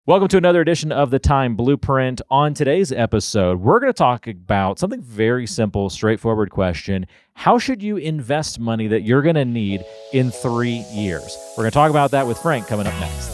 Welcome to another edition of the Time Blueprint. On today's episode, we're going to talk about something very simple, straightforward question. How should you invest money that you're going to need in 3 years? We're going to talk about that with Frank coming up next.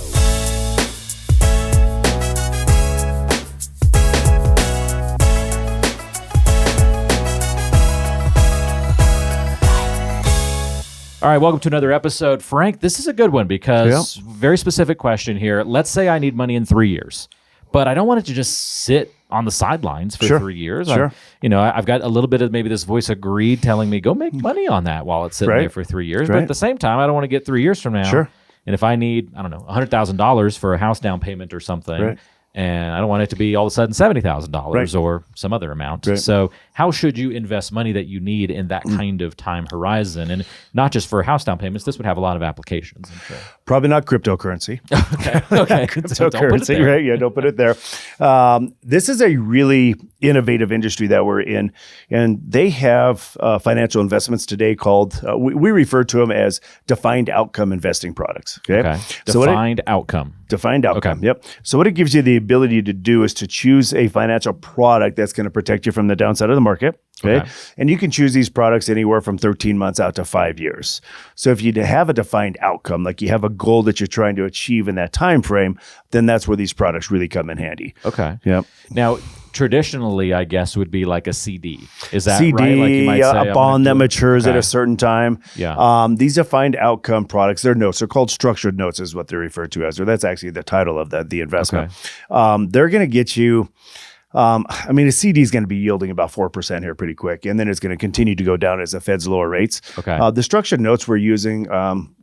All right, welcome to another episode. Frank, this is a good one because very specific question here. Let's say I need money in 3 years, but I don't want it to just sit on the sidelines for 3 years. Sure. I've got a little bit of maybe this voice of greed telling me, go make money on that while it's sitting there for 3 years. But at the same time, I don't want to get 3 years from now. Sure. And if I need, $100,000 for a house down payment or something, and I don't want it to be all of a sudden $70,000 or some other amount. So how should you invest money that you need in that kind of time horizon? And not just for house down payments, this would have a lot of applications. I'm sure. Probably not cryptocurrency. Okay. Cryptocurrency, right? Yeah, don't put it there. This is a really innovative industry that we're in, and they have financial investments today called, we refer to them as defined outcome investing products. Okay. Defined outcome. Defined outcome. Yep. So what it gives you the ability to do is to choose a financial product that's going to protect you from the downside of the market. Okay. And you can choose these products anywhere from 13 months out to 5 years. So if you have a defined outcome, like you have a goal that you're trying to achieve in that time frame, then that's where these products really come in handy. Okay. Yep. Now, traditionally, I guess, would be like a CD. Is that CD, right? Like you might say, a bond that matures at a certain time. Yeah. These defined outcome products, they're notes. They're called structured notes is what they're referred to as, or that's actually the title of the investment. They're going to get you, a CD is going to be yielding about 4% here pretty quick, and then it's going to continue to go down as the Fed's lower rates. The structured notes we're using,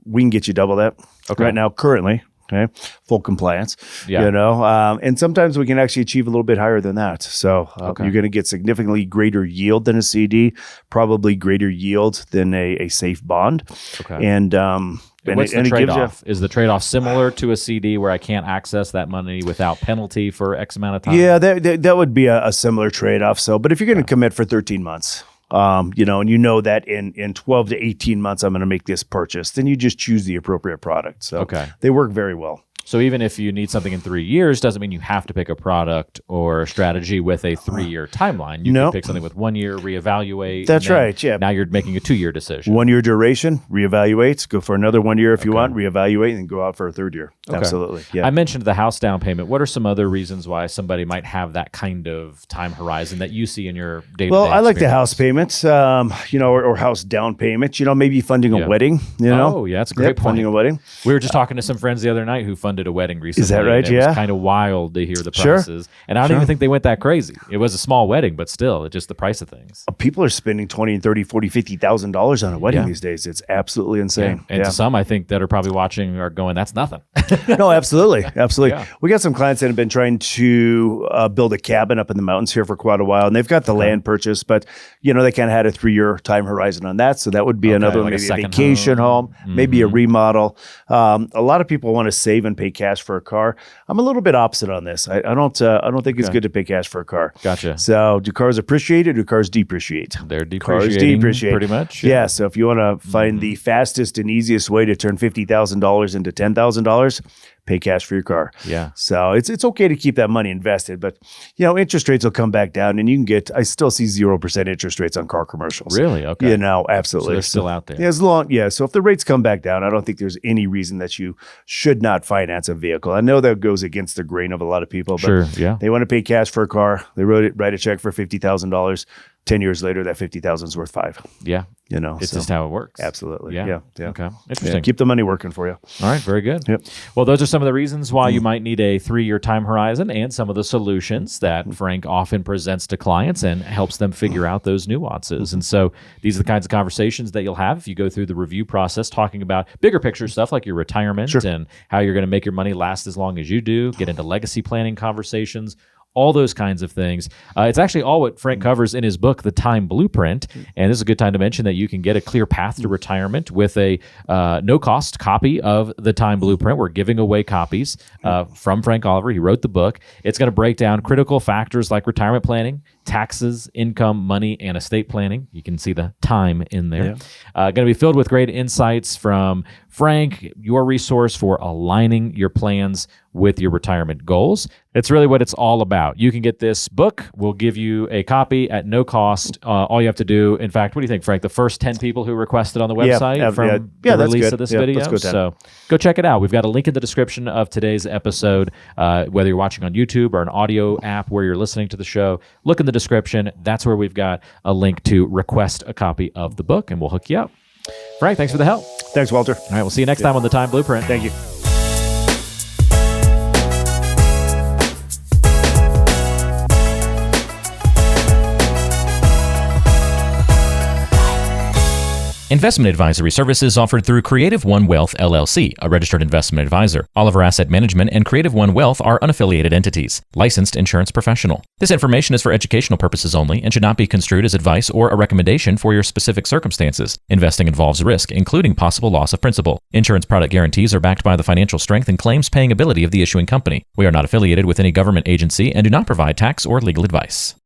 we can get you double that right now currently. Okay, full compliance. And sometimes we can actually achieve a little bit higher than that. So you're going to get significantly greater yield than a CD, probably greater yield than a safe bond. And what's the trade-off? Is the trade-off similar to a CD where I can't access that money without penalty for X amount of time? Yeah, that would be a similar trade-off. So, but if you're going to commit for 13 months, and you know that in 12 to 18 months I'm going to make this purchase, then you just choose the appropriate product. So they work very well. So even if you need something in 3 years, doesn't mean you have to pick a product or a strategy with a 3-year timeline. You can pick something with 1 year, reevaluate. That's right. Yeah. Now you're making a 2-year decision. 1 year duration, reevaluate, go for another 1 year if you want, reevaluate, and go out for a 3rd year. Absolutely. Yeah. I mentioned the house down payment. What are some other reasons why somebody might have that kind of time horizon that you see in your day-to-day Well, I like the experience? house payments, or house down payment, maybe funding a wedding, Oh, yeah, that's a great point. Funding a wedding. We were just talking to some friends the other night who funded a wedding recently. Is that right? It was kind of wild to hear the prices. And I don't even think they went that crazy. It was a small wedding, but still, it's just the price of things. People are spending $20,000 and $30,000, $40,000, $50,000 on a wedding these days. It's absolutely insane. And to some, I think, that are probably watching are going, that's nothing. No, absolutely. Absolutely. We got some clients that have been trying to build a cabin up in the mountains here for quite a while, and they've got the land purchased, but, they kind of had a 3-year time horizon on that. So that would be another, like maybe a vacation home, maybe a remodel. A lot of people want to save and pay cash for a car. I'm a little bit opposite on this. I don't think it's good to pay cash for a car. Gotcha. So do cars appreciate or do cars depreciate? They're depreciating pretty much. Yeah. So if you want to find the fastest and easiest way to turn $50,000 into $10,000, pay cash for your car. Yeah. So it's okay to keep that money invested, but interest rates will come back down, and I still see 0% interest rates on car commercials. Really? Okay. Absolutely. So they're still out there. Yeah, so if the rates come back down, I don't think there's any reason that you should not finance a vehicle. I know that goes against the grain of a lot of people, but they want to pay cash for a car. They write a check for $50,000. 10 years later, that $50,000 is worth $5,000. Yeah. It's just how it works. Absolutely. Yeah. Okay. Interesting. Yeah. Keep the money working for you. All right. Very good. Yep. Well, those are some of the reasons why you might need a 3-year time horizon and some of the solutions that Frank often presents to clients and helps them figure out those nuances. And so these are the kinds of conversations that you'll have if you go through the review process, talking about bigger picture stuff like your retirement and how you're going to make your money last as long as you do, get into legacy planning conversations, all those kinds of things. It's actually all what Frank covers in his book, The Time Blueprint. And this is a good time to mention that you can get a clear path to retirement with a no-cost copy of The Time Blueprint. We're giving away copies from Frank Oliver. He wrote the book. It's going to break down critical factors like retirement planning, taxes, income, money, and estate planning. You can see the time in there. Going to be filled with great insights from Frank, your resource for aligning your plans with your retirement goals. It's really what it's all about. You can get this book. We'll give you a copy at no cost. All you have to do, in fact, what do you think, Frank? The first 10 people who requested on the website from the release of this video. So go check it out. We've got a link in the description of today's episode. Whether you're watching on YouTube or an audio app where you're listening to the show, look in the description. That's where we've got a link to request a copy of the book, and we'll hook you up. Frank, thanks for the help. Thanks, Walter. All right, we'll see you next time on the Time Blueprint. Thank you. Investment advisory services offered through Creative One Wealth, LLC, a registered investment advisor. Oliver Asset Management and Creative One Wealth are unaffiliated entities. Licensed insurance professional. This information is for educational purposes only and should not be construed as advice or a recommendation for your specific circumstances. Investing involves risk, including possible loss of principal. Insurance product guarantees are backed by the financial strength and claims paying ability of the issuing company. We are not affiliated with any government agency and do not provide tax or legal advice.